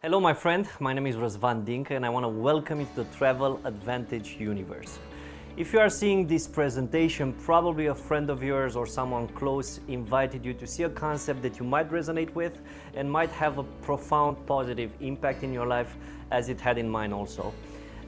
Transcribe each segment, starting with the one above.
Hello my friend, my name is Razvan Dinca and I want to welcome you to the Travel Advantage universe. If you are seeing this presentation, probably a friend of yours or someone close invited you to see a concept that you might resonate with and might have a profound positive impact in your life as it had in mine also.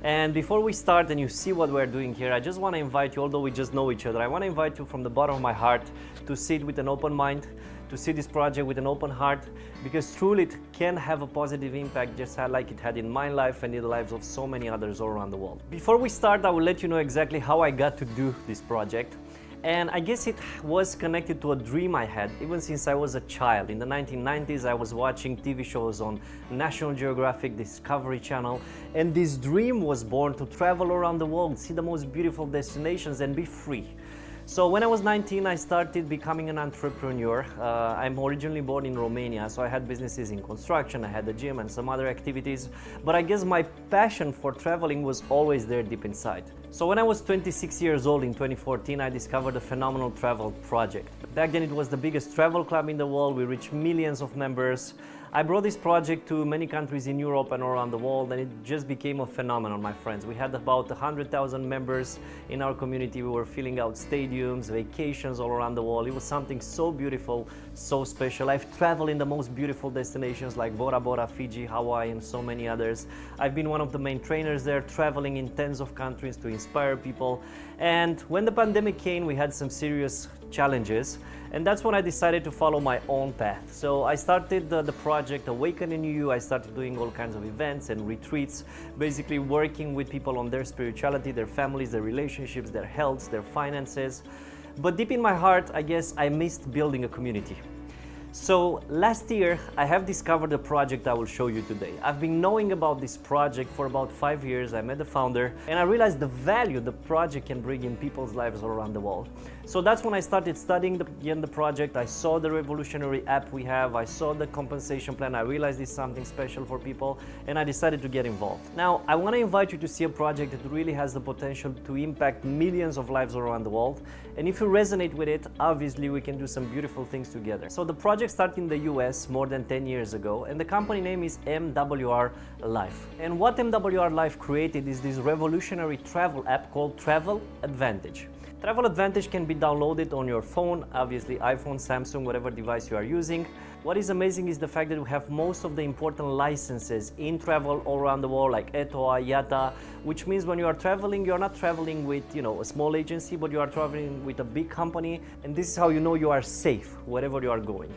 And before we start and you see what we're doing here, I just want to invite you, although we just know each other, I want to invite you from the bottom of my heart to sit with an open mind, to see this project with an open heart, because truly it can have a positive impact just like it had in my life and in the lives of so many others all around the world. Before we start, I will let you know exactly how I got to do this project. And I guess it was connected to a dream I had even since I was a child. In the 1990s, I was watching TV shows on National Geographic, Discovery Channel, and this dream was born to travel around the world, see the most beautiful destinations and be free. So when I was 19, I started becoming an entrepreneur. I'm originally born in Romania, so I had businesses in construction, I had a gym and some other activities, but I guess my passion for traveling was always there deep inside. So when I was 26 years old in 2014, I discovered a phenomenal travel project. Back then it was the biggest travel club in the world, we reached millions of members. I brought this project to many countries in Europe and around the world, and it just became a phenomenon, my friends. We had about 100,000 members in our community. We were filling out stadiums, vacations all around the world. It was something so beautiful, so special. I've traveled in the most beautiful destinations like Bora Bora, Fiji, Hawaii, and so many others. I've been one of the main trainers there, traveling in tens of countries to inspire people. And when the pandemic came, we had some serious challenges, and that's when I decided to follow my own path. So I started the project Awaken in You. I started doing all kinds of events and retreats, basically working with people on their spirituality, their families, their relationships, their health, their finances. But deep in my heart, I guess I missed building a community. So last year, I have discovered a project I will show you today. I've been knowing about this project for about 5 years. I met the founder and I realized the value the project can bring in people's lives all around the world. So that's when I started studying the project. I saw the revolutionary app we have. I saw the compensation plan. I realized it's something special for people and I decided to get involved. Now, I want to invite you to see a project that really has the potential to impact millions of lives all around the world. And if you resonate with it, obviously we can do some beautiful things together. So the project started in the US more than 10 years ago, and the company name is MWR Life. And what MWR Life created is this revolutionary travel app called Travel Advantage. Travel Advantage can be downloaded on your phone, obviously iPhone, Samsung, whatever device you are using. What is amazing is the fact that we have most of the important licenses in travel all around the world, like ETOA, IATA, which means when you are traveling, you're not traveling with, a small agency, but you are traveling with a big company, and this is how you know you are safe wherever you are going.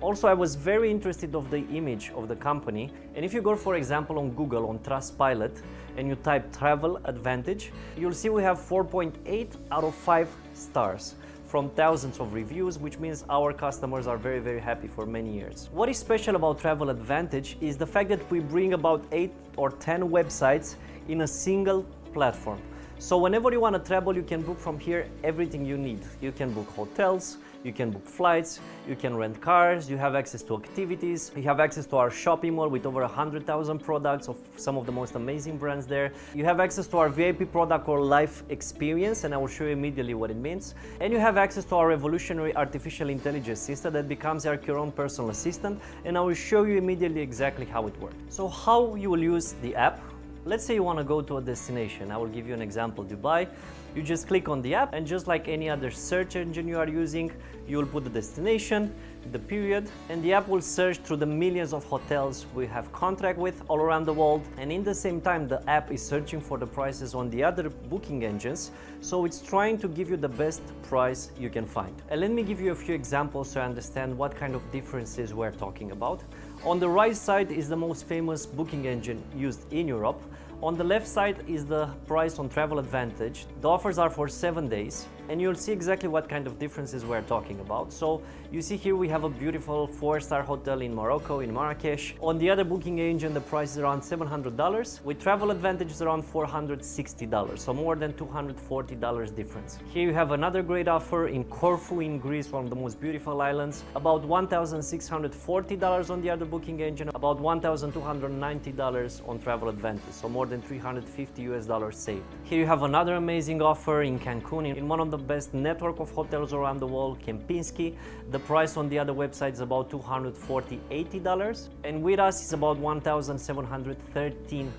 Also, I was very interested of the image of the company, and if you go, for example, on Google, on Trustpilot, and you type Travel Advantage, you'll see we have 4.8 out of 5 stars from thousands of reviews, which means our customers are very, very happy for many years. What is special about Travel Advantage is the fact that we bring about 8 or 10 websites in a single platform. So whenever you want to travel, you can book from here everything you need. You can book hotels, you can book flights, you can rent cars, you have access to activities, you have access to our shopping mall with over 100,000 products of some of the most amazing brands there. You have access to our VIP product called Life Experience, and I will show you immediately what it means. And you have access to our revolutionary artificial intelligence system that becomes your own personal assistant, and I will show you immediately exactly how it works. So how you will use the app. Let's say you want to go to a destination. I will give you an example, Dubai. You just click on the app, and just like any other search engine you are using, you will put the destination, the period, and the app will search through the millions of hotels we have contract with all around the world. And in the same time, the app is searching for the prices on the other booking engines, so it's trying to give you the best price you can find. And let me give you a few examples so you understand what kind of differences we're talking about. On the right side is the most famous booking engine used in Europe. On the left side is the price on Travel Advantage. The offers are for 7 days, and you'll see exactly what kind of differences we're talking about. So you see here we have a beautiful 4-star hotel in Morocco, in Marrakesh. On the other booking engine, the price is around $700. With Travel Advantage, it's around $460, so more than $240 difference. Here you have another great offer in Corfu in Greece, one of the most beautiful islands. About $1,640 on the other booking engine, about $1,290 on Travel Advantage, so more than $350 saved. Here you have another amazing offer in Cancun, in one of the the best network of hotels around the world, Kempinski. The price on the other website is about $280, and with us it's about $1,713.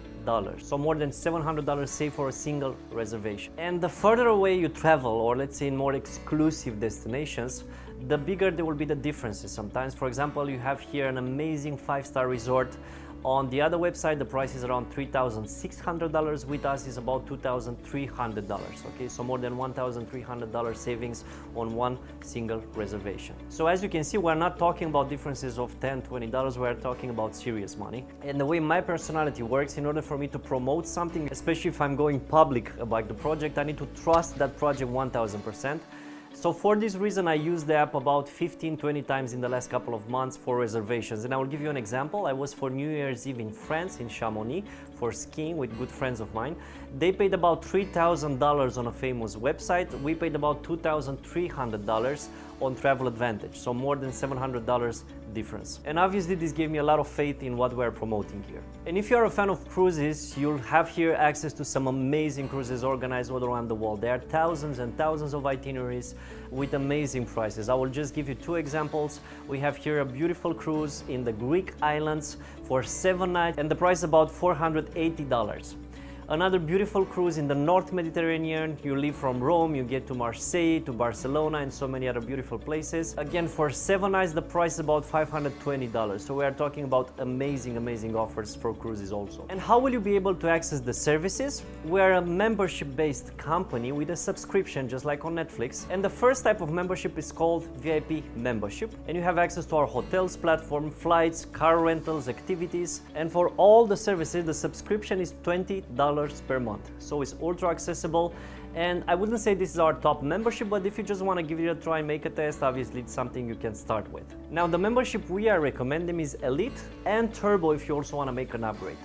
So more than $700 saved for a single reservation. And the further away you travel, or let's say in more exclusive destinations, the bigger there will be the differences sometimes. For example, you have here an amazing 5-star resort. On the other website, the price is around $3,600. With us is about $2,300. Okay, so more than $1,300 savings on one single reservation. So as you can see, we're not talking about differences of $10, $20. We're talking about serious money. And the way my personality works, in order for me to promote something, especially if I'm going public about the project, I need to trust that project 1000%. So for this reason, I used the app about 15-20 times in the last couple of months for reservations. And I will give you an example. I was for New Year's Eve in France, in Chamonix, for skiing with good friends of mine. They paid about $3,000 on a famous website. We paid about $2,300 on Travel Advantage, so more than $700 difference. And obviously this gave me a lot of faith in what we're promoting here. And if you're a fan of cruises, you'll have here access to some amazing cruises organized all around the world. There are thousands and thousands of itineraries with amazing prices. I will just give you 2 examples. We have here a beautiful cruise in the Greek islands for 7 nights, and the price is about $480. Another beautiful cruise in the North Mediterranean. You leave from Rome, you get to Marseille, to Barcelona, and so many other beautiful places. Again, for 7 nights, the price is about $520. So we are talking about amazing, amazing offers for cruises also. And how will you be able to access the services? We're a membership-based company with a subscription, just like on Netflix. And the first type of membership is called VIP membership. And you have access to our hotels platform, flights, car rentals, activities. And for all the services, the subscription is $20 per month. So it's ultra accessible, and I wouldn't say this is our top membership, but if you just want to give it a try, make a test, obviously it's something you can start with. Now the membership we are recommending is Elite and Turbo if you also want to make an upgrade.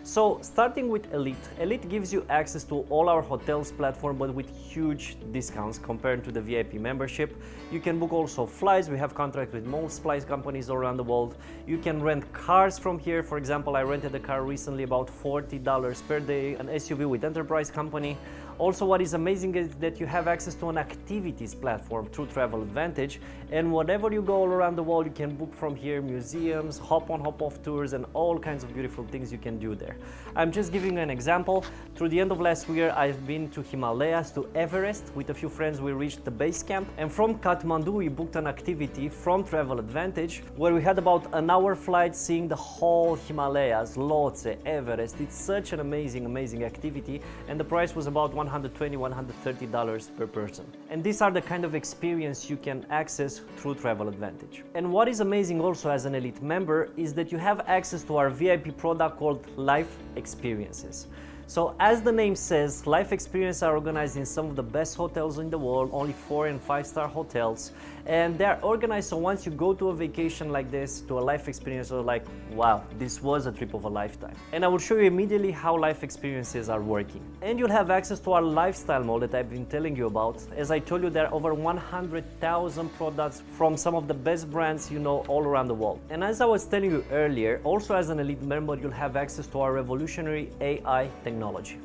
So starting with Elite, Elite gives you access to all our hotels platform, but with huge discounts compared to the VIP membership. You can book also flights. We have contracts with most flight companies all around the world. You can rent cars from here. For example, I rented a car recently about $40 per day, an SUV with Enterprise company. Also, what is amazing is that you have access to an activities platform through Travel Advantage, and whatever you go all around the world, you can book from here, museums, hop-on, hop-off tours, and all kinds of beautiful things you can do there. I'm just giving you an example. Through the end of last year, I've been to Himalayas, to Everest. With a few friends, we reached the base camp, and from Kathmandu, we booked an activity from Travel Advantage, where we had about an hour flight seeing the whole Himalayas, Lhotse, Everest. It's such an amazing, amazing activity, and the price was about $120, $130 per person. And these are the kind of experience you can access through Travel Advantage. And what is amazing also as an Elite member is that you have access to our VIP product called Life Experiences. So as the name says, life experiences are organized in some of the best hotels in the world, only 4- and 5-star hotels. And they're organized so once you go to a vacation like this, to a life experience, you're like, wow, this was a trip of a lifetime. And I will show you immediately how life experiences are working. And you'll have access to our lifestyle mode that I've been telling you about. As I told you, there are over 100,000 products from some of the best brands you know all around the world. And as I was telling you earlier, also as an Elite member, you'll have access to our revolutionary AI technology.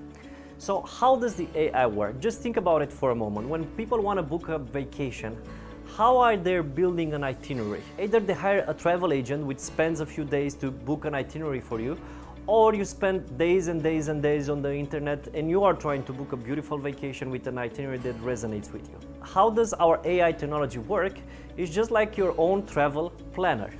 So how does the AI work? Just think about it for a moment. When people want to book a vacation, how are they building an itinerary? Either they hire a travel agent which spends a few days to book an itinerary for you, or you spend days and days and days on the internet and you are trying to book a beautiful vacation with an itinerary that resonates with you. How does our AI technology work? It's just like your own travel planner.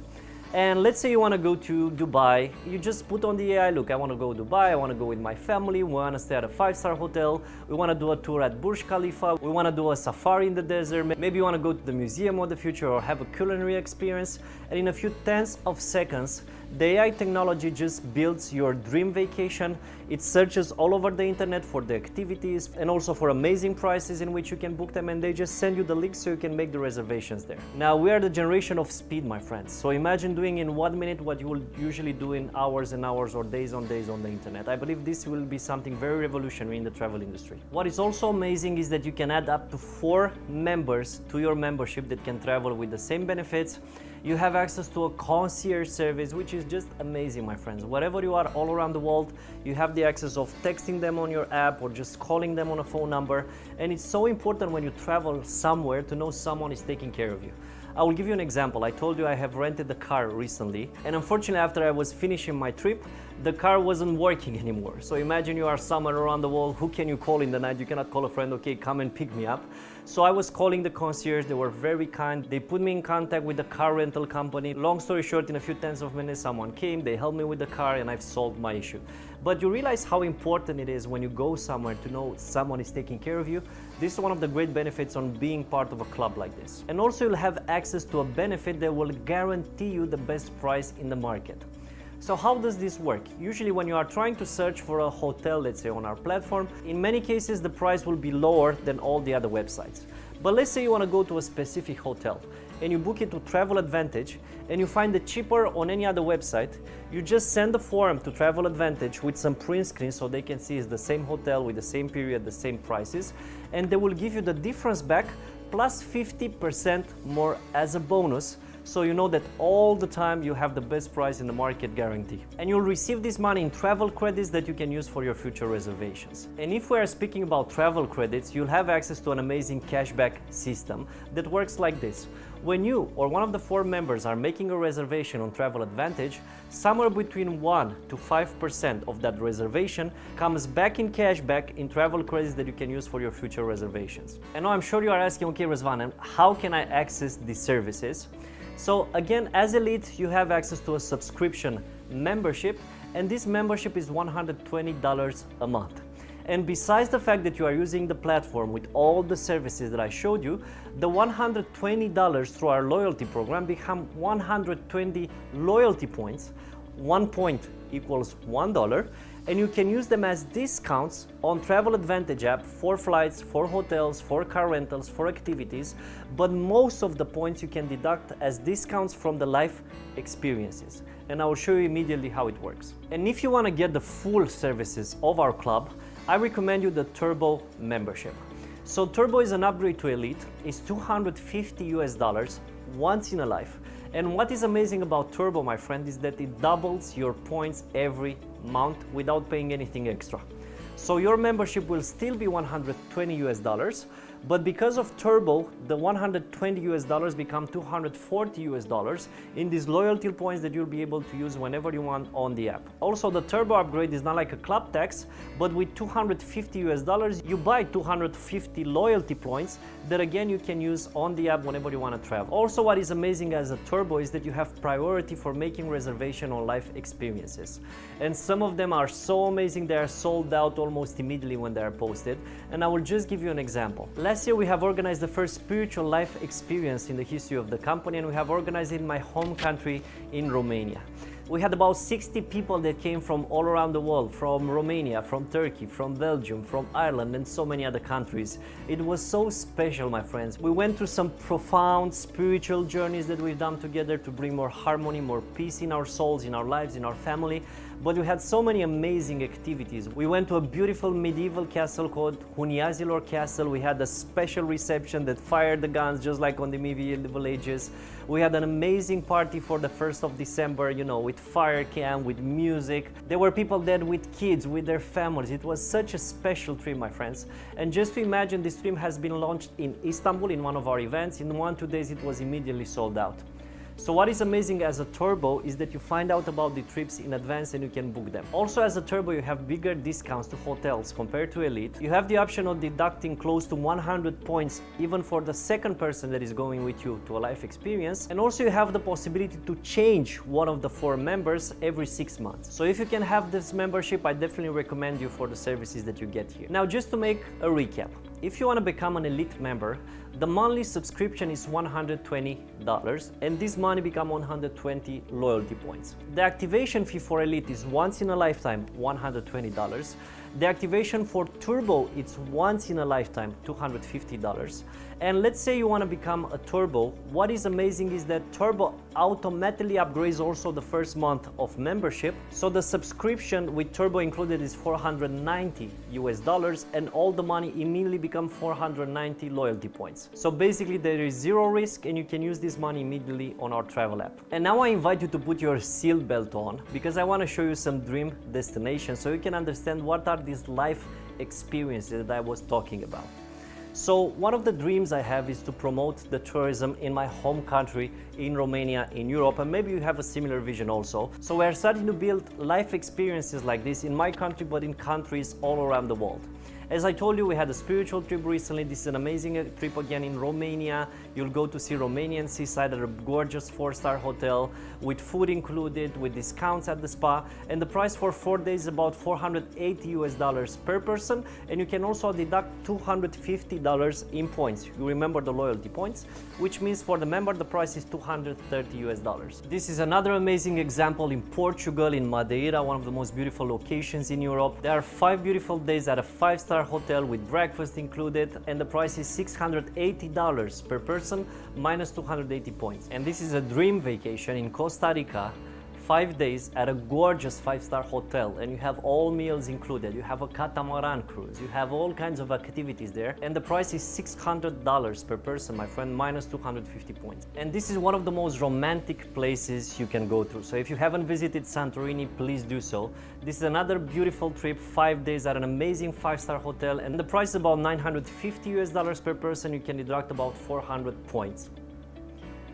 And let's say you want to go to Dubai, you just put on the AI, look, I want to go to Dubai, I want to go with my family, we want to stay at a 5-star hotel, we want to do a tour at Burj Khalifa, we want to do a safari in the desert, maybe you want to go to the Museum of the Future or have a culinary experience, and in a few tenths of seconds, the AI technology just builds your dream vacation. It searches all over the internet for the activities and also for amazing prices in which you can book them, and they just send you the links so you can make the reservations there. Now, we are the generation of speed, my friends. So imagine doing in 1 minute what you will usually do in hours and hours or days on the internet. I believe this will be something very revolutionary in the travel industry. What is also amazing is that you can add up to 4 members to your membership that can travel with the same benefits. You have access to a concierge service, which is just amazing, my friends. Wherever you are all around the world, you have the access of texting them on your app or just calling them on a phone number. And it's so important when you travel somewhere to know someone is taking care of you. I will give you an example. I told you I have rented a car recently, and unfortunately after I was finishing my trip, the car wasn't working anymore. So imagine you are somewhere around the world, who can you call in the night? You cannot call a friend, okay, come and pick me up. So I was calling the concierge, they were very kind. They put me in contact with the car rental company. Long story short, in a few tens of minutes, someone came, they helped me with the car, and I've solved my issue. But you realize how important it is when you go somewhere to know someone is taking care of you. This is one of the great benefits on being part of a club like this. And also you'll have access to a benefit that will guarantee you the best price in the market. So how does this work? Usually when you are trying to search for a hotel, let's say on our platform, in many cases the price will be lower than all the other websites. But let's say you want to go to a specific hotel and you book it to Travel Advantage and you find it cheaper on any other website. You just send the form to Travel Advantage with some print screens so they can see it's the same hotel with the same period, the same prices, and they will give you the difference back plus 50% more as a bonus. So you know that all the time you have the best price in the market guarantee. And you'll receive this money in travel credits that you can use for your future reservations. And if we are speaking about travel credits, you'll have access to an amazing cashback system that works like this. When you or one of the 4 members are making a reservation on Travel Advantage, somewhere between 1 to 5% of that reservation comes back in cashback in travel credits that you can use for your future reservations. And now I'm sure you are asking, okay, Razvan, how can I access these services? So again, as Elite, you have access to a subscription membership, and this membership is $120 a month. And besides the fact that you are using the platform with all the services that I showed you, the $120 through our loyalty program become 120 loyalty points. 1 point equals $1, and you can use them as discounts on Travel Advantage app for flights, for hotels, for car rentals, for activities, but most of the points you can deduct as discounts from the life experiences. And I will show you immediately how it works. And if you want to get the full services of our club, I recommend you the Turbo membership. So Turbo is an upgrade to Elite. It's $250 once in a life. And what is amazing about Turbo, my friend, is that it doubles your points every month without paying anything extra. So your membership will still be $120, but because of Turbo, the $120 become $240 in these loyalty points that you'll be able to use whenever you want on the app. Also, the Turbo upgrade is not like a club tax, but with $250, you buy 250 loyalty points that again you can use on the app whenever you want to travel. Also, what is amazing as a Turbo is that you have priority for making reservation on life experiences. And some of them are so amazing, they are sold out almost immediately when they are posted. And I will just give you an example. Last year we have organized the first spiritual life experience in the history of the company, and we have organized it in my home country in Romania. We had about 60 people that came from all around the world, from Romania, from Turkey, from Belgium, from Ireland, and so many other countries. It was so special, my friends. We went through some profound spiritual journeys that we've done together to bring more harmony, more peace in our souls, in our lives, in our family. But we had so many amazing activities. We went to a beautiful medieval castle called Huniazilor Castle. We had a special reception that fired the guns just like on the medieval ages. We had an amazing party for the 1st of December, you know, with fire camp, with music. There were people there with kids, with their families. It was such a special trip, my friends. And just to imagine, this trip has been launched in Istanbul in one of our events. In 1-2 days, it was immediately sold out. So what is amazing as a Turbo is that you find out about the trips in advance and you can book them. Also, as a Turbo, you have bigger discounts to hotels compared to Elite. You have the option of deducting close to 100 points even for the second person that is going with you to a life experience. And also you have the possibility to change one of the 4 members every 6 months. So if you can have this membership, I definitely recommend you for the services that you get here. Now, just to make a recap, if you want to become an Elite member, the monthly subscription is $120, and this money becomes 120 loyalty points. The activation fee for Elite is once in a lifetime, $120. The activation for Turbo, it's once in a lifetime, $250. And let's say you want to become a Turbo. What is amazing is that Turbo automatically upgrades also the first month of membership. So the subscription with Turbo included is $490 and all the money immediately become 490 loyalty points. So basically there is zero risk and you can use this money immediately on our travel app. And now I invite you to put your seat belt on because I want to show you some dream destinations so you can understand what are these life experiences that I was talking about. So one of the dreams I have is to promote the tourism in my home country, in Romania, in Europe, and maybe you have a similar vision also. So we're starting to build life experiences like this in my country, but in countries all around the world. As I told you, we had a spiritual trip recently. This is an amazing trip again in Romania. You'll go to see Romanian seaside at a gorgeous 4-star hotel with food included, with discounts at the spa. And the price for 4 days is about $480 per person. And you can also deduct $250 in points. You remember the loyalty points, which means for the member, the price is $230. This is another amazing example in Portugal, in Madeira, one of the most beautiful locations in Europe. There are 5 beautiful days at a 5-star hotel with breakfast included, and the price is $680 per person minus 280 points. And this is a dream vacation in Costa Rica, 5 days at a gorgeous 5-star hotel, and you have all meals included. You have a catamaran cruise, you have all kinds of activities there, and the price is $600 per person, my friend, minus 250 points. And this is one of the most romantic places you can go to. So if you haven't visited Santorini, please do so. This is another beautiful trip, 5 days at an amazing 5-star hotel, and the price is about $950 per person. You can deduct about 400 points.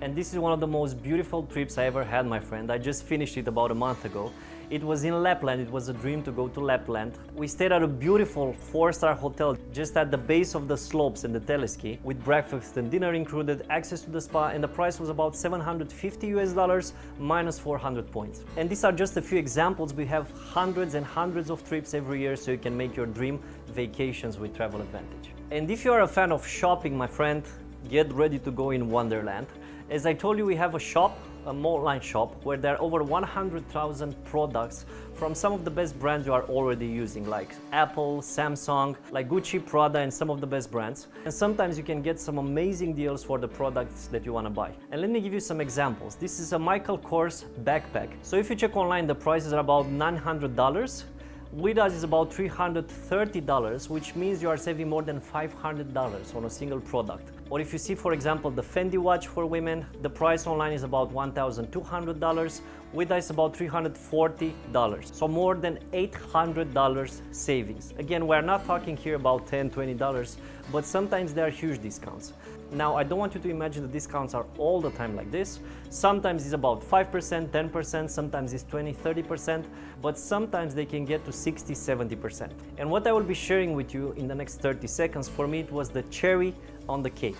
And this is one of the most beautiful trips I ever had, my friend. I just finished it about a month ago. It was in Lapland. It was a dream to go to Lapland. We stayed at a beautiful 4-star hotel just at the base of the slopes in the teleski with breakfast and dinner included, access to the spa, and the price was about $750 minus 400 points. And these are just a few examples. We have hundreds and hundreds of trips every year so you can make your dream vacations with Travel Advantage. And if you are a fan of shopping, my friend, get ready to go in Wonderland. As I told you, we have a shop, an online shop, where there are over 100,000 products from some of the best brands you are already using, like Apple, Samsung, like Gucci, Prada, and some of the best brands. And sometimes you can get some amazing deals for the products that you want to buy. And let me give you some examples. This is a Michael Kors backpack. So if you check online, the prices are about $900. With us is about $330, which means you are saving more than $500 on a single product. Or if you see, for example, the Fendi watch for women, the price online is about $1,200. With us, about $340. So more than $800 savings. Again, we're not talking here about $10, $20, but sometimes there are huge discounts. Now, I don't want you to imagine the discounts are all the time like this. Sometimes it's about 5%, 10%, sometimes it's 20, 30%, but sometimes they can get to 60, 70%. And what I will be sharing with you in the next 30 seconds, for me, it was the cherry on the cake.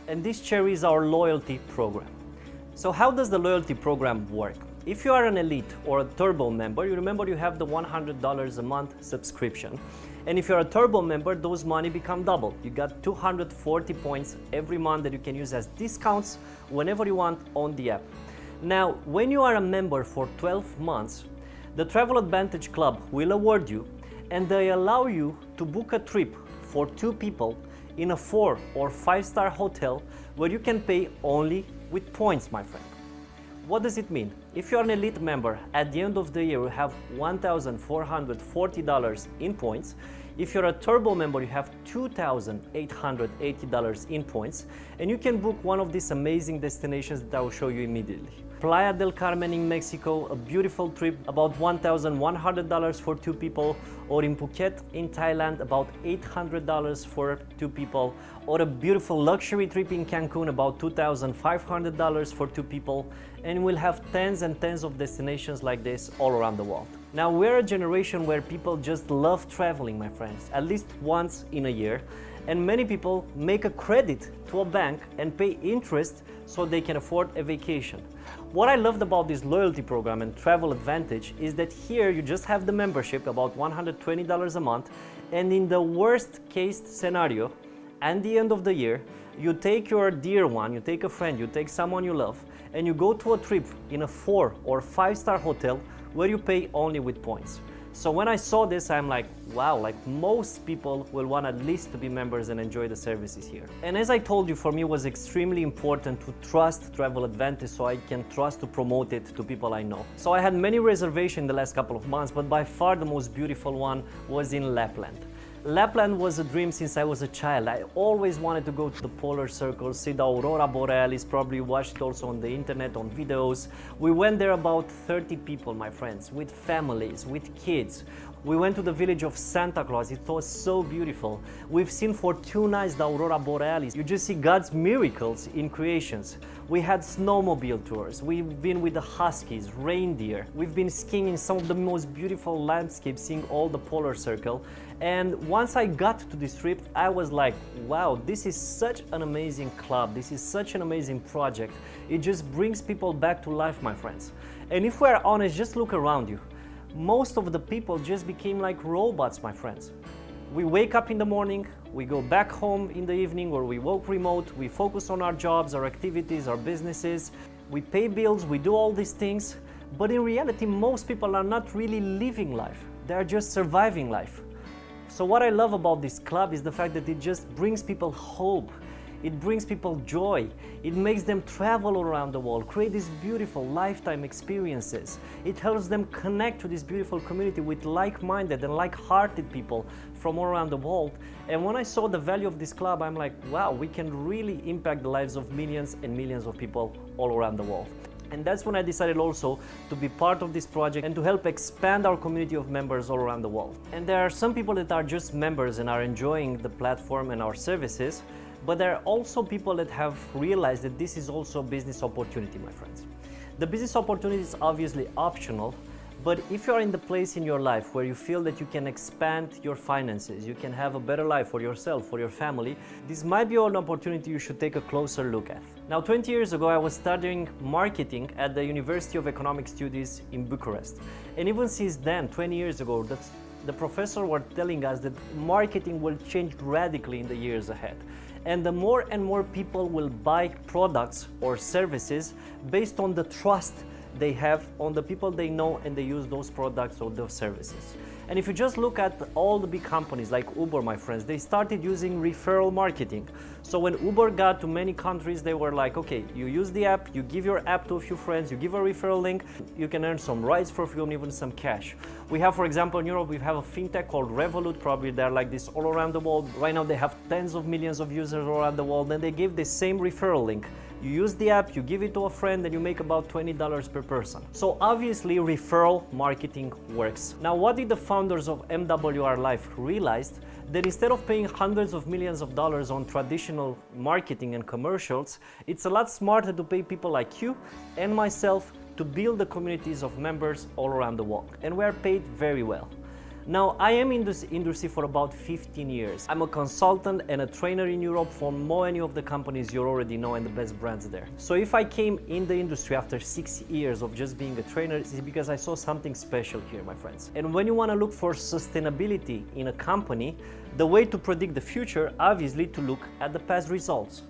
And this cherry is our loyalty program. So how does the loyalty program work? If you are an elite or a turbo member, you remember you have the $100 a month subscription. And if you're a turbo member, those money become double. You got 240 points every month that you can use as discounts whenever you want on the app. Now, when you are a member for 12 months, the Travel Advantage Club will award you, and they allow you to book a trip for 2 people in a 4 or 5-star hotel where you can pay only with points, my friend. What does it mean? If you're an elite member, at the end of the year you have $1,440 in points. If you're a turbo member, you have $2,880 in points, and you can book one of these amazing destinations that I will show you immediately. Playa del Carmen in Mexico, a beautiful trip, about $1,100 for 2 people, or in Phuket in Thailand, about $800 for 2 people, or a beautiful luxury trip in Cancun, about $2,500 for 2 people, and we'll have tens and tens of destinations like this all around the world. Now, we're a generation where people just love traveling, my friends, at least once in a year, and many people make a credit to a bank and pay interest so they can afford a vacation. What I loved about this loyalty program and Travel Advantage is that here you just have the membership, about $120 a month, and in the worst case scenario, at the end of the year, you take your dear one, you take a friend, you take someone you love, and you go to a trip in a 4 or 5-star hotel where you pay only with points. So when I saw this, I'm like, wow, like most people will want at least to be members and enjoy the services here. And as I told you, for me it was extremely important to trust Travel Advantage so I can trust to promote it to people I know. So I had many reservations in the last couple of months, but by far the most beautiful one was in Lapland. Lapland was a dream since I was a child. I always wanted to go to the polar circle, see the aurora borealis, probably watched it also on the internet, on videos. We went there about 30 people, my friends, with families, with kids. We went to the village of Santa Claus. It was so beautiful. We've seen for 2 nights the aurora borealis. You just see God's miracles in creations. We had snowmobile tours. We've been with the huskies, reindeer. We've been skiing in some of the most beautiful landscapes, seeing all the polar circle. And once I got to this trip, I was like, wow, this is such an amazing club. This is such an amazing project. It just brings people back to life, my friends. And if we're honest, just look around you. Most of the people just became like robots, my friends. We wake up in the morning, we go back home in the evening, or we work remote, we focus on our jobs, our activities, our businesses, we pay bills, we do all these things, but in reality, most people are not really living life. They are just surviving life. So what I love about this club is the fact that it just brings people hope. It brings people joy. It makes them travel around the world, create these beautiful lifetime experiences. It helps them connect to this beautiful community with like-minded and like-hearted people from all around the world. And when I saw the value of this club, I'm like, wow, we can really impact the lives of millions and millions of people all around the world. And that's when I decided also to be part of this project and to help expand our community of members all around the world. And there are some people that are just members and are enjoying the platform and our services, but there are also people that have realized that this is also a business opportunity, my friends. The business opportunity is obviously optional, but if you are in the place in your life where you feel that you can expand your finances, you can have a better life for yourself, for your family, this might be an opportunity you should take a closer look at. Now, 20 years ago, I was studying marketing at the University of Economic Studies in Bucharest. And even since then, 20 years ago, the professor were telling us that marketing will change radically in the years ahead. And the more and more people will buy products or services based on the trust they have on the people they know and they use those products or those services. And if you just look at all the big companies like Uber, my friends, they started using referral marketing. So when Uber got to many countries, they were like, okay, you use the app, you give your app to a few friends, you give a referral link, you can earn some rides for free and even some cash. We have, for example, in Europe, we have a fintech called Revolut, probably they're like this all around the world. Right now they have tens of millions of users all around the world, and they give the same referral link. You use the app, you give it to a friend, and you make about $20 per person. So obviously referral marketing works. Now, what did the founders of MWR Life realize? That instead of paying hundreds of millions of dollars on traditional marketing and commercials, it's a lot smarter to pay people like you and myself to build the communities of members all around the world. And we are paid very well. Now, I am in this industry for about 15 years. I'm a consultant and a trainer in Europe for many of the companies you already know and the best brands there. So if I came in the industry after 6 years of just being a trainer, it's because I saw something special here, my friends. And when you want to look for sustainability in a company, the way to predict the future, obviously, to look at the past results.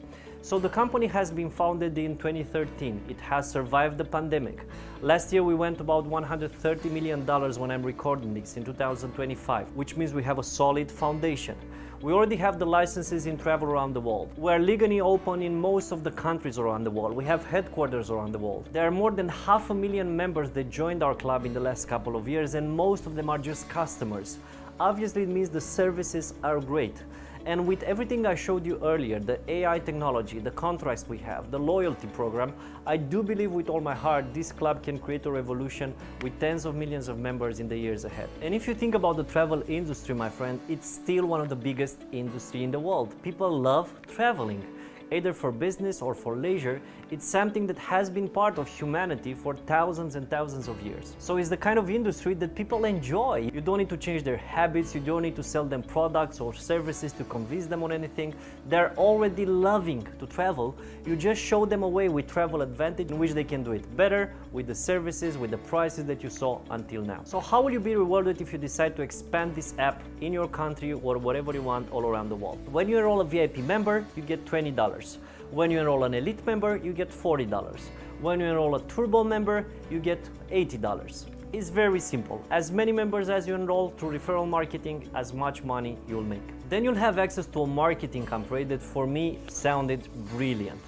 So the company has been founded in 2013. It has survived the pandemic. Last year we went about $130 million when I'm recording this in 2025, which means we have a solid foundation. We already have the licenses in travel around the world. We are legally open in most of the countries around the world. We have headquarters around the world. There are more than 500,000 members that joined our club in the last couple of years, and most of them are just customers. Obviously, it means the services are great. And with everything I showed you earlier, the AI technology, the contracts we have, the loyalty program, I do believe with all my heart this club can create a revolution with tens of millions of members in the years ahead. And if you think about the travel industry, my friend, it's still one of the biggest industries in the world. People love traveling. Either for business or for leisure, it's something that has been part of humanity for thousands and thousands of years. So it's the kind of industry that people enjoy. You don't need to change their habits, you don't need to sell them products or services to convince them on anything. They're already loving to travel. You just show them a way with Travel Advantage in which they can do it better with the services, with the prices that you saw until now. So how will you be rewarded if you decide to expand this app in your country or whatever you want all around the world? When you enroll a VIP member, you get $20. When you enroll an elite member, you get $40. When you enroll a turbo member, you get $80. is very simple. As many members as you enroll through referral marketing, as much money you'll make. Then you'll have access to a marketing campaign that for me sounded brilliant.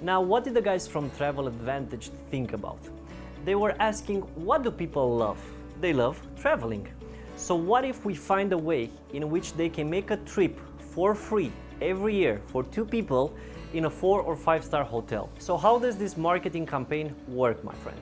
Now, what did the guys from Travel Advantage think about? They were asking, what do people love? They love traveling. So what if we find a way in which they can make a trip for free every year for 2 people in a 4 or 5-star hotel? So how does this marketing campaign work, my friend?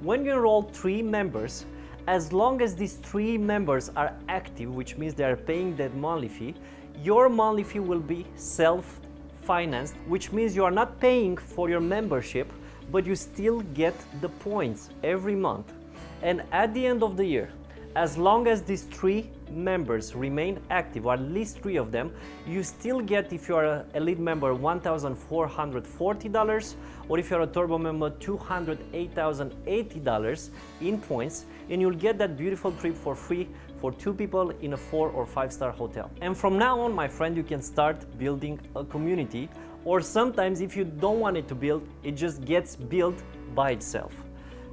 When you enroll 3 members, as long as these 3 members are active, which means they are paying that monthly fee, your monthly fee will be self-financed, which means you are not paying for your membership, but you still get the points every month. And at the end of the year, as long as these 3 members remain active, or at least 3 of them, you still get, if you are an elite member, $1,440, or if you're a turbo member, $208,080 in points, and you'll get that beautiful trip for free for 2 people in a 4 or 5-star hotel. And from now on, my friend, you can start building a community, or sometimes if you don't want it to build, it just gets built by itself.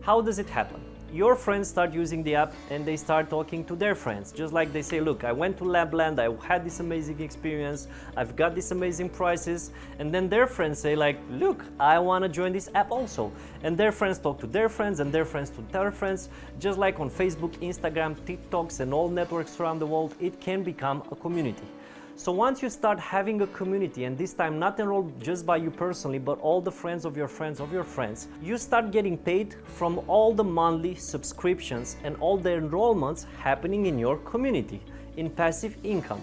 How does it happen? Your friends start using the app and they start talking to their friends. Just like they say, look, I went to Labland, I had this amazing experience, I've got these amazing prices. And then their friends say like, look, I want to join this app also. And their friends talk to their friends and their friends to their friends. Just like on Facebook, Instagram, TikToks and all networks around the world, it can become a community. So once you start having a community, and this time not enrolled just by you personally, but all the friends of your friends, you start getting paid from all the monthly subscriptions and all the enrollments happening in your community in passive income.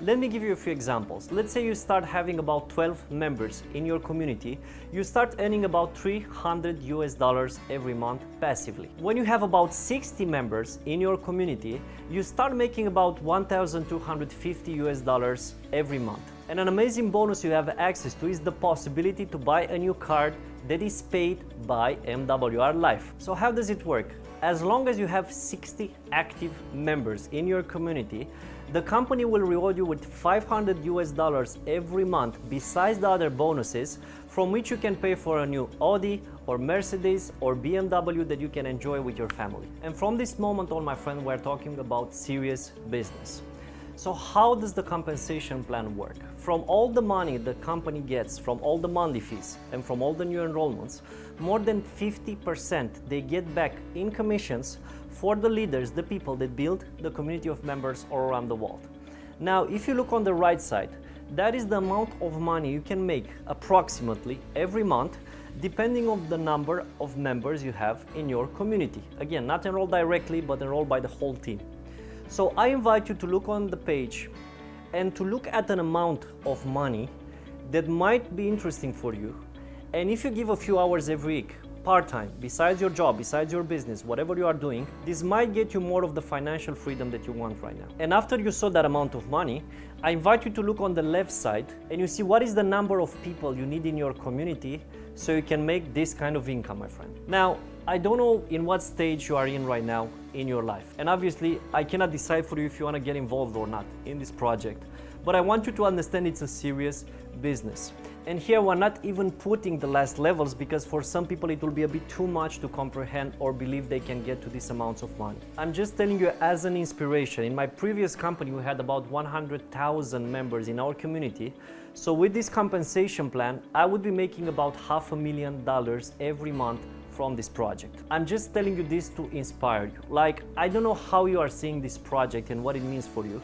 Let me give you a few examples. Let's say you start having about 12 members in your community. You start earning about $300 every month passively. When you have about 60 members in your community, you start making about $1,250 every month. And an amazing bonus you have access to is the possibility to buy a new card that is paid by MWR Life. So how does it work? As long as you have 60 active members in your community, the company will reward you with $500 every month besides the other bonuses, from which you can pay for a new Audi or Mercedes or BMW that you can enjoy with your family. And from this moment on, my friend, we're talking about serious business. So how does the compensation plan work? From all the money the company gets from all the monthly fees and from all the new enrollments, more than 50% they get back in commissions for the leaders, the people that build the community of members all around the world. Now, if you look on the right side, that is the amount of money you can make approximately every month, depending on the number of members you have in your community. Again, not enrolled directly, but enrolled by the whole team. So I invite you to look on the page and to look at an amount of money that might be interesting for you. And if you give a few hours every week, part-time, besides your job, besides your business, whatever you are doing, this might get you more of the financial freedom that you want right now. And after you saw that amount of money, I invite you to look on the left side and you see what is the number of people you need in your community so you can make this kind of income, my friend. Now, I don't know in what stage you are in right now in your life. And obviously, I cannot decide for you if you want to get involved or not in this project. But I want you to understand it's a serious business. And here we're not even putting the last levels because for some people it will be a bit too much to comprehend or believe they can get to these amounts of money. I'm just telling you as an inspiration. In my previous company, we had about 100,000 members in our community. So with this compensation plan, I would be making about $500,000 every month from this project. I'm just telling you this to inspire you. Like, I don't know how you are seeing this project and what it means for you,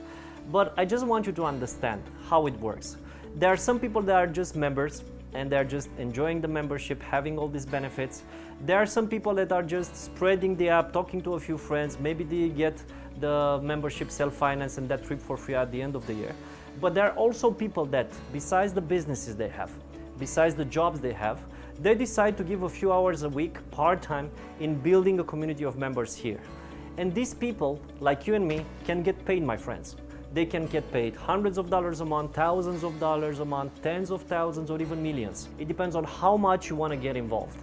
but I just want you to understand how it works. There are some people that are just members and they're just enjoying the membership, having all these benefits. There are some people that are just spreading the app, talking to a few friends. Maybe they get the membership self-finance and that trip for free at the end of the year. But there are also people that, besides the businesses they have, besides the jobs they have, they decide to give a few hours a week part-time in building a community of members here. And these people, like you and me, can get paid, my friends. They can get paid hundreds of dollars a month, thousands of dollars a month, tens of thousands, or even millions. It depends on how much you want to get involved.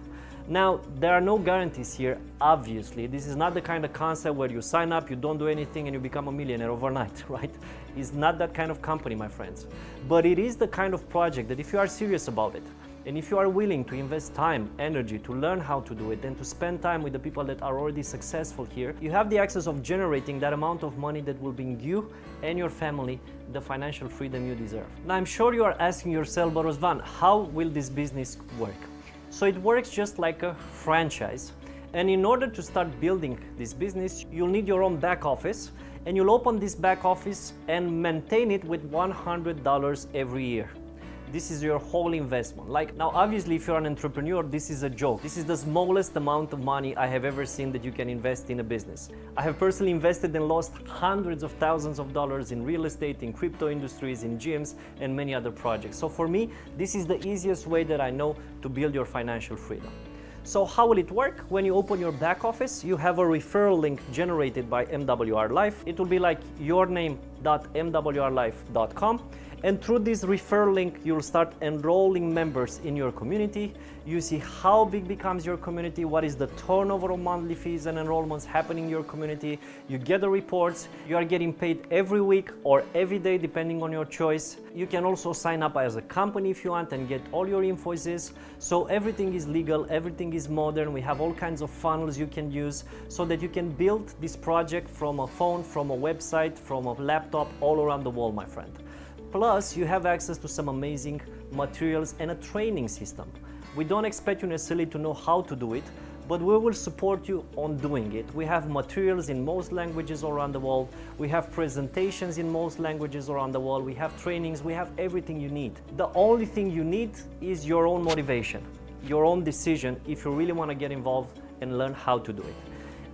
Now, there are no guarantees here, obviously. This is not the kind of concept where you sign up, you don't do anything, and you become a millionaire overnight, right? It's not that kind of company, my friends. But it is the kind of project that if you are serious about it, And if you are willing to invest time, energy to learn how to do it and to spend time with the people that are already successful here, you have the access of generating that amount of money that will bring you and your family the financial freedom you deserve. Now I'm sure you are asking yourself, but Razvan, how will this business work? So it works just like a franchise. And in order to start building this business, you'll need your own back office, and you'll open this back office and maintain it with $100 every year. This is your whole investment. Like now, obviously, if you're an entrepreneur, this is a joke. This is the smallest amount of money I have ever seen that you can invest in a business. I have personally invested and lost hundreds of thousands of dollars in real estate, in crypto industries, in gyms, and many other projects. So for me, this is the easiest way that I know to build your financial freedom. So how will it work? When you open your back office, you have a referral link generated by MWR Life. It will be like yourname.mwrlife.com. And through this referral link, you'll start enrolling members in your community. You see how big becomes your community, what is the turnover of monthly fees and enrollments happening in your community. You get the reports. You are getting paid every week or every day, depending on your choice. You can also sign up as a company if you want and get all your invoices. So everything is legal, everything is modern. We have all kinds of funnels you can use so that you can build this project from a phone, from a website, from a laptop, all around the world, my friend. Plus, you have access to some amazing materials and a training system. We don't expect you necessarily to know how to do it, but we will support you on doing it. We have materials in most languages around the world. We have presentations in most languages around the world. We have trainings. We have everything you need. The only thing you need is your own motivation, your own decision if you really want to get involved and learn how to do it.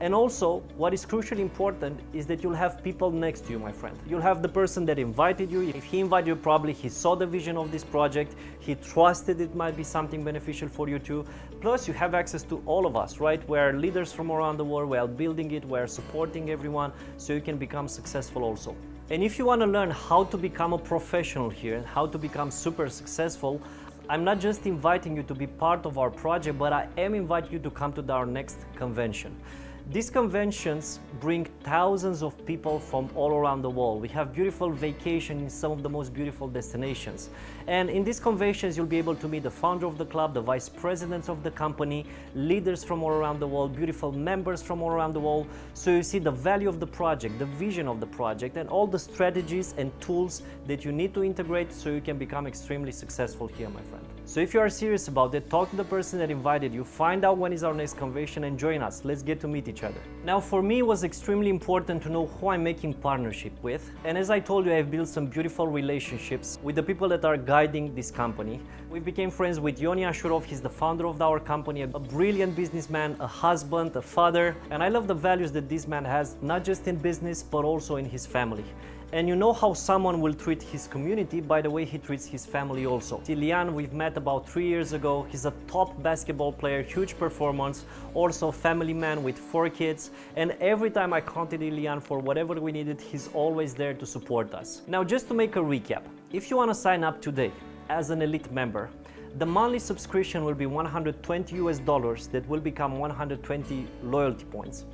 And also, what is crucially important is that you'll have people next to you, my friend. You'll have the person that invited you. If he invited you, probably he saw the vision of this project. He trusted it might be something beneficial for you too. Plus, you have access to all of us, right? We're leaders from around the world. We're building it. We're supporting everyone so you can become successful also. And if you want to learn how to become a professional here and how to become super successful, I'm not just inviting you to be part of our project, but I am inviting you to come to our next convention. These conventions bring thousands of people from all around the world. We have beautiful vacations in some of the most beautiful destinations. And in these conventions, you'll be able to meet the founder of the club, the vice presidents of the company, leaders from all around the world, beautiful members from all around the world. So you see the value of the project, the vision of the project, and all the strategies and tools that you need to integrate so you can become extremely successful here, my friend. So if you are serious about it, talk to the person that invited you, find out when is our next convention and join us. Let's get to meet each other. Now, for me, it was extremely important to know who I'm making partnership with. And as I told you, I've built some beautiful relationships with the people that are guiding this company. We became friends with Yoni Ashurov. He's the founder of our company, a brilliant businessman, a husband, a father. And I love the values that this man has, not just in business, but also in his family. And you know how someone will treat his community by the way he treats his family also. Lian, we've met about 3 years ago. He's a top basketball player, huge performance, also family man with 4 kids. And every time I contacted Lian for whatever we needed, he's always there to support us. Now, just to make a recap, if you want to sign up today as an elite member, the monthly subscription will be $120 that will become 120 loyalty points.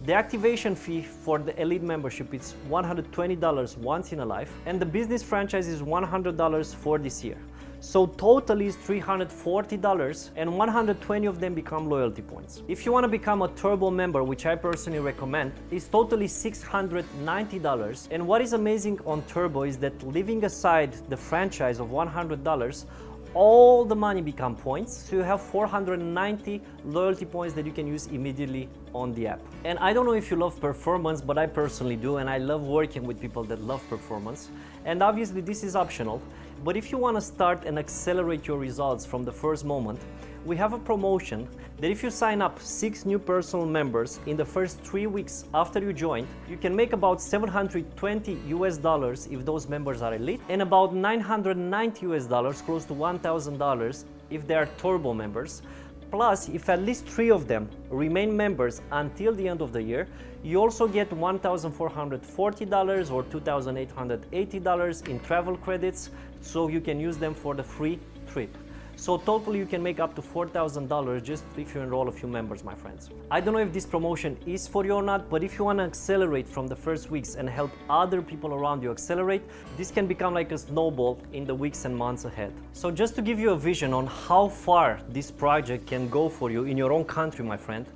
The activation fee for the elite membership is $120 once in a life, and the business franchise is $100 for this year. So total is $340, and 120 of them become loyalty points. If you want to become a turbo member, which I personally recommend, it's totally $690. And what is amazing on turbo is that leaving aside the franchise of $100, all the money become points, so you have 490 loyalty points that you can use immediately on the app. And I don't know if you love performance, but I personally do, and I love working with people that love performance. And obviously this is optional, but if you want to start and accelerate your results from the first moment, we have a promotion that if you sign up 6 new personal members in the first 3 weeks after you join, you can make about $720 if those members are elite, and about $990, close to $1,000 if they are turbo members. Plus, if at least 3 of them remain members until the end of the year, you also get $1,440 or $2,880 in travel credits, so you can use them for the free trip. So totally you can make up to $4,000 just if you enroll a few members, my friends. I don't know if this promotion is for you or not, but if you want to accelerate from the first weeks and help other people around you accelerate, this can become like a snowball in the weeks and months ahead. So just to give you a vision on how far this project can go for you in your own country, my friend,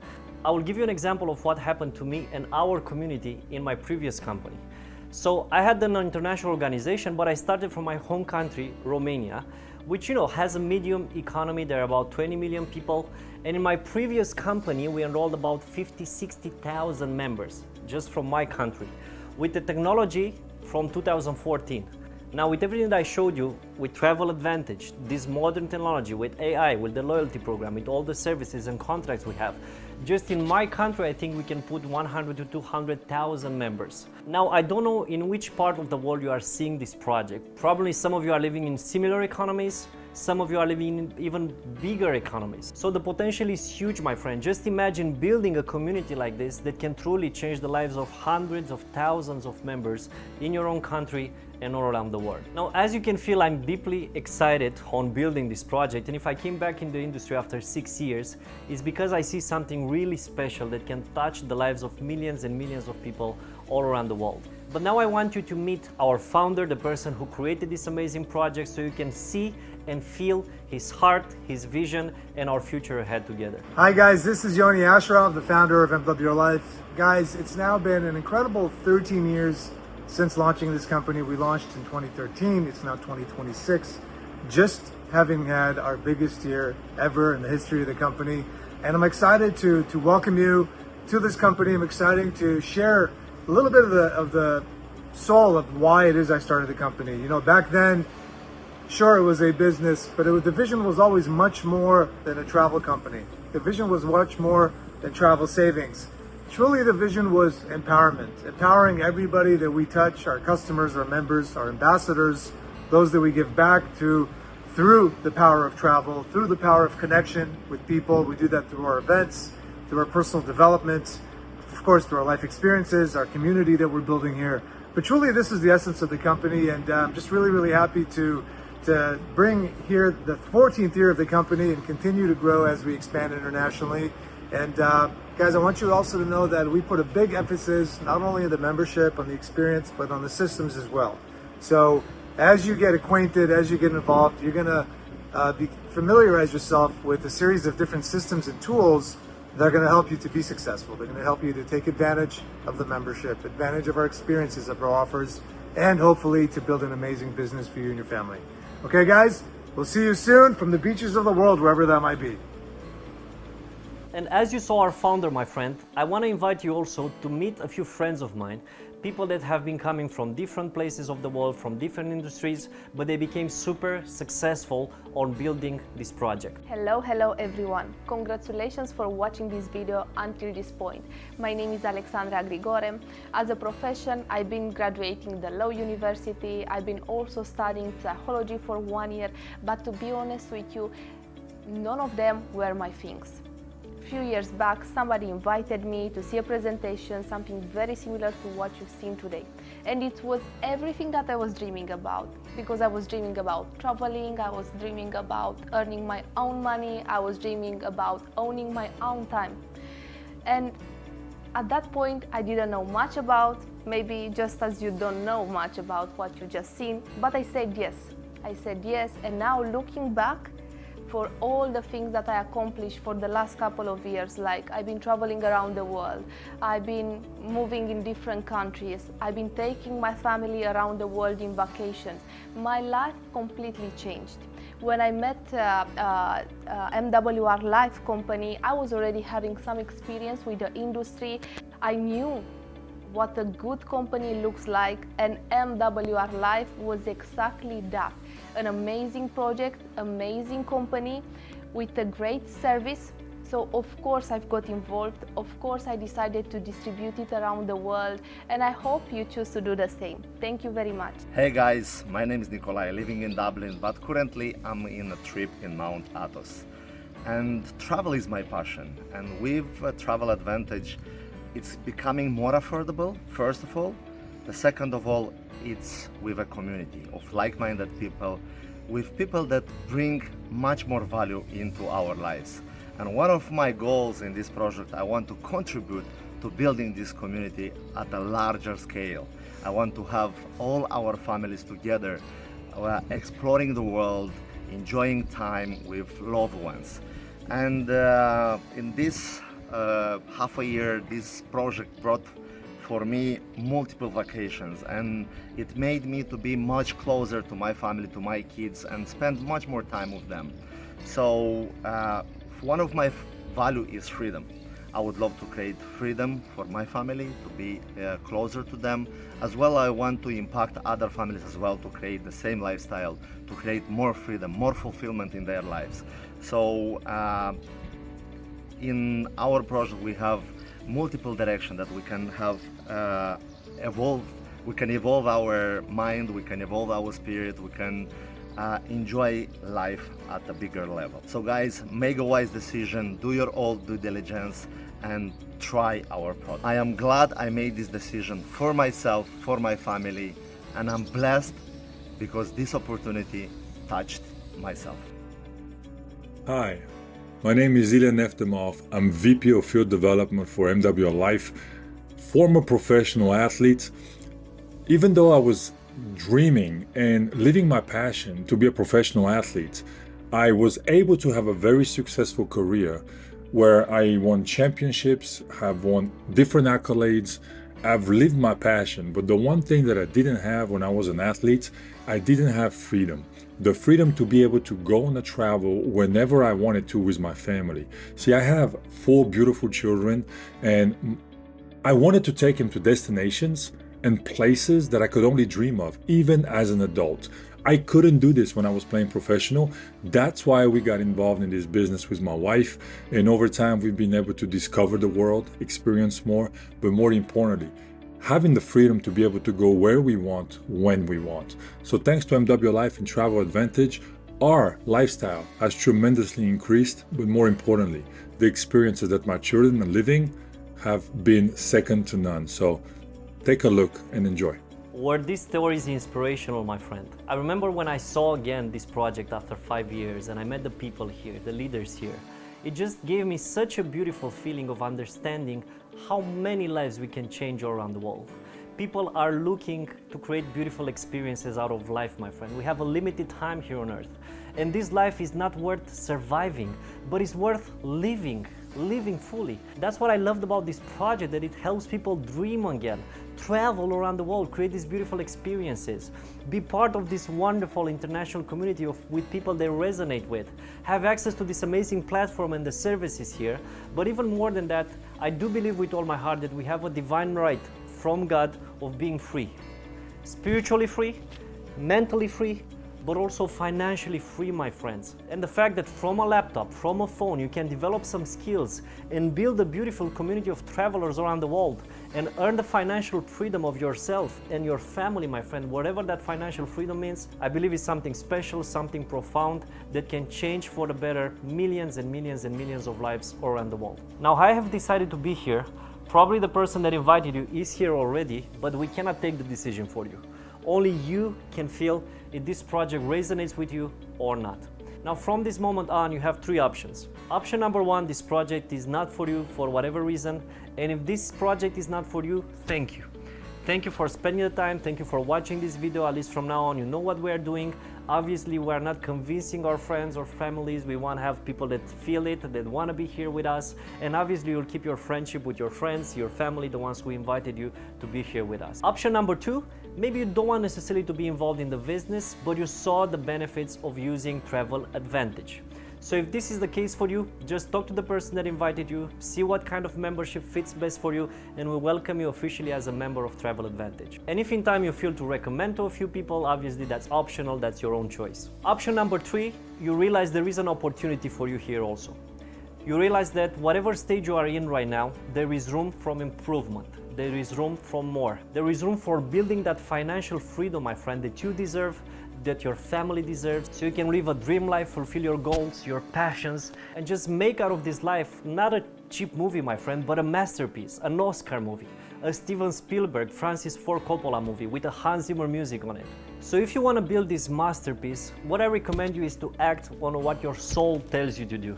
I will give you an example of what happened to me and our community in my previous company. So I had an international organization, but I started from my home country, Romania, which has a medium economy. There are about 20 million people. And in my previous company, we enrolled about 60,000 members just from my country with the technology from 2014. Now with everything that I showed you, with Travel Advantage, this modern technology, with AI, with the loyalty program, with all the services and contracts we have, just in my country, I think we can put 100 to 200,000 members. Now, I don't know in which part of the world you are seeing this project. Probably some of you are living in similar economies, some of you are living in even bigger economies. So the potential is huge, my friend. Just imagine building a community like this that can truly change the lives of hundreds of thousands of members in your own country and all around the world. Now, as you can feel, I'm deeply excited on building this project. And if I came back in the industry after 6 years, it's because I see something really special that can touch the lives of millions and millions of people all around the world. But now I want you to meet our founder, the person who created this amazing project, so you can see and feel his heart, his vision, and our future ahead together. Hi guys, this is Yoni Ashraf, the founder of MWR Life. Guys, it's now been an incredible 13 years since launching this company. We launched in 2013, it's now 2026, just having had our biggest year ever in the history of the company. And I'm excited to welcome you to this company. I'm excited to share a little bit of the soul of why it is I started the company. Back then, sure, it was a business, but the vision was always much more than a travel company. The vision was much more than travel savings. Truly, the vision was empowerment, empowering everybody that we touch, our customers, our members, our ambassadors, those that we give back to through the power of travel, through the power of connection with people. We do that through our events, through our personal development, of course, through our life experiences, our community that we're building here. But truly, this is the essence of the company, and I'm just really, really happy to bring here the 14th year of the company and continue to grow as we expand internationally. And guys, I want you also to know that we put a big emphasis not only on the membership, on the experience, but on the systems as well. So as you get acquainted, as you get involved, you're gonna familiarize yourself with a series of different systems and tools that are gonna help you to be successful. They're gonna help you to take advantage of the membership, advantage of our experiences, of our offers, and hopefully to build an amazing business for you and your family. Okay guys, we'll see you soon from the beaches of the world, wherever that might be. And as you saw our founder, my friend, I want to invite you also to meet a few friends of mine, people that have been coming from different places of the world, from different industries, but they became super successful on building this project. Hello everyone. Congratulations for watching this video until this point. My name is Alexandra Grigore. As a profession, I've been graduating the Law University. I've been also studying psychology for 1 year, but to be honest with you, none of them were my things. Few years back, somebody invited me to see a presentation, something very similar to what you've seen today. And it was everything that I was dreaming about, because I was dreaming about traveling, I was dreaming about earning my own money, I was dreaming about owning my own time. And at that point, I didn't know much about, maybe just as you don't know much about what you just seen, but I said yes. I said yes, and now looking back, for all the things that I accomplished for the last couple of years, like I've been traveling around the world, I've been moving in different countries, I've been taking my family around the world in vacations. My life completely changed. When I met MWR Life company, I was already having some experience with the industry. I knew what a good company looks like, and MWR Life was exactly that. An amazing project, amazing company with a great service. So of course I've got involved, of course I decided to distribute it around the world, and I hope you choose to do the same. Thank you very much. Hey guys, my name is Nikolai, living in Dublin, but currently I'm in a trip in Mount Athos. And travel is my passion, and with Travel Advantage, it's becoming more affordable, first of all. The second of all, it's with a community of like-minded people with people that bring much more value into our lives. And one of my goals in this project, I want to contribute to building this community at a larger scale. I want to have all our families together, exploring the world, enjoying time with loved ones. And in this half a year, this project brought for me multiple vacations, and it made me to be much closer to my family, to my kids, and spend much more time with them. So one of my value is freedom. I would love to create freedom for my family, to be closer to them. As well, I want to impact other families as well, to create the same lifestyle, to create more freedom, more fulfillment in their lives. So in our project, we have multiple directions that we can have evolve. We can evolve our mind, we can evolve our spirit, we can enjoy life at a bigger level. So guys, make a wise decision, do your all due diligence, and try our product. I am glad I made this decision for myself, for my family, and I'm blessed because this opportunity touched myself. Hi, my name is Ilya Neftemov. I'm VP of Field Development for MWR Life, former professional athlete. Even though I was dreaming and living my passion to be a professional athlete, I was able to have a very successful career where I won championships, have won different accolades. I've lived my passion, but the one thing that I didn't have when I was an athlete, I didn't have freedom. The freedom to be able to go on a travel whenever I wanted to with my family. See, I have 4 beautiful children, and I wanted to take them to destinations and places that I could only dream of, even as an adult. I couldn't do this when I was playing professional. That's why we got involved in this business with my wife. And over time, we've been able to discover the world, experience more, but more importantly, having the freedom to be able to go where we want, when we want. So thanks to MWR Life and Travel Advantage, our lifestyle has tremendously increased, but more importantly, the experiences that my children are living have been second to none. So take a look and enjoy. Were this story is inspirational, my friend. I remember when I saw again this project after 5 years and I met the people here, the leaders here. It just gave me such a beautiful feeling of understanding how many lives we can change all around the world. People are looking to create beautiful experiences out of life, my friend. We have a limited time here on earth. And this life is not worth surviving, but it's worth living fully. That's what I loved about this project, that it helps people dream again, travel around the world, create these beautiful experiences, be part of this wonderful international community with people they resonate with, have access to this amazing platform and the services here. But even more than that, I do believe with all my heart that we have a divine right from God of being free, spiritually free, mentally free, but also financially free, my friends. And the fact that from a laptop, from a phone, you can develop some skills and build a beautiful community of travelers around the world and earn the financial freedom of yourself and your family, my friend, whatever that financial freedom means, I believe is something special, something profound that can change for the better millions and millions and millions of lives around the world. Now, I have decided to be here. Probably the person that invited you is here already, but we cannot take the decision for you. Only you can feel if this project resonates with you or not. Now, from this moment on, you have 3 options. Option number 1, this project is not for you for whatever reason. And if this project is not for you, thank you. Thank you for spending the time. Thank you for watching this video. At least from now on, you know what we are doing. Obviously, we are not convincing our friends or families. We want to have people that feel it, that want to be here with us. And obviously, you'll keep your friendship with your friends, your family, the ones who invited you to be here with us. Option number 2, maybe you don't want necessarily to be involved in the business, but you saw the benefits of using Travel Advantage. So if this is the case for you, just talk to the person that invited you, see what kind of membership fits best for you, and we'll welcome you officially as a member of Travel Advantage. And if in time you feel to recommend to a few people, obviously that's optional, that's your own choice. Option number 3, you realize there is an opportunity for you here also. You realize that whatever stage you are in right now, there is room for improvement. There is room for more. There is room for building that financial freedom, my friend, that you deserve, that your family deserves, so you can live a dream life, fulfill your goals, your passions, and just make out of this life not a cheap movie, my friend, but a masterpiece, an Oscar movie. a Steven Spielberg, Francis Ford Coppola movie with a Hans Zimmer music on it. So if you want to build this masterpiece, what I recommend you is to act on what your soul tells you to do.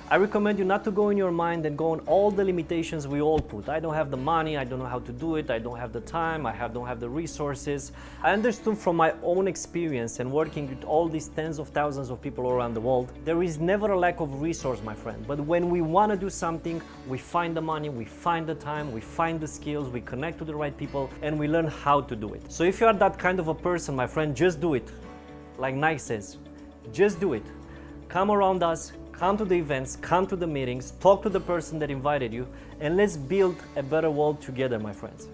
I recommend you not to go in your mind and go on all the limitations we all put. I don't have the money, I don't know how to do it, I don't have the time, don't have the resources. I understood from my own experience and working with all these tens of thousands of people around the world, there is never a lack of resource, my friend. But when we want to do something, we find the money, we find the time, we find the skills, we connect to the right people, and we learn how to do it. So if you are that kind of a person, my friend, just do it. Like Nike says, just do it. Come around us, come to the events, come to the meetings, talk to the person that invited you, and let's build a better world together, my friends.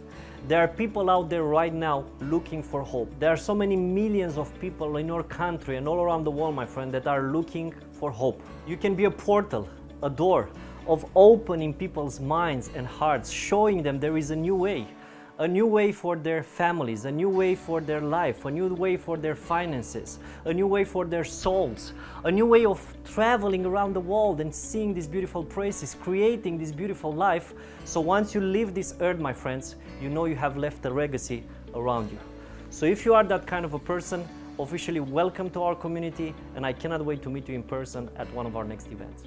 There are people out there right now looking for hope. There are so many millions of people in our country and all around the world, my friend, that are looking for hope. You can be a portal, a door of opening people's minds and hearts, showing them there is a new way for their families, a new way for their life, a new way for their finances, a new way for their souls, a new way of traveling around the world and seeing these beautiful places, creating this beautiful life. So once you leave this earth, my friends, you know you have left a legacy around you. So if you are that kind of a person, officially welcome to our community, and I cannot wait to meet you in person at one of our next events.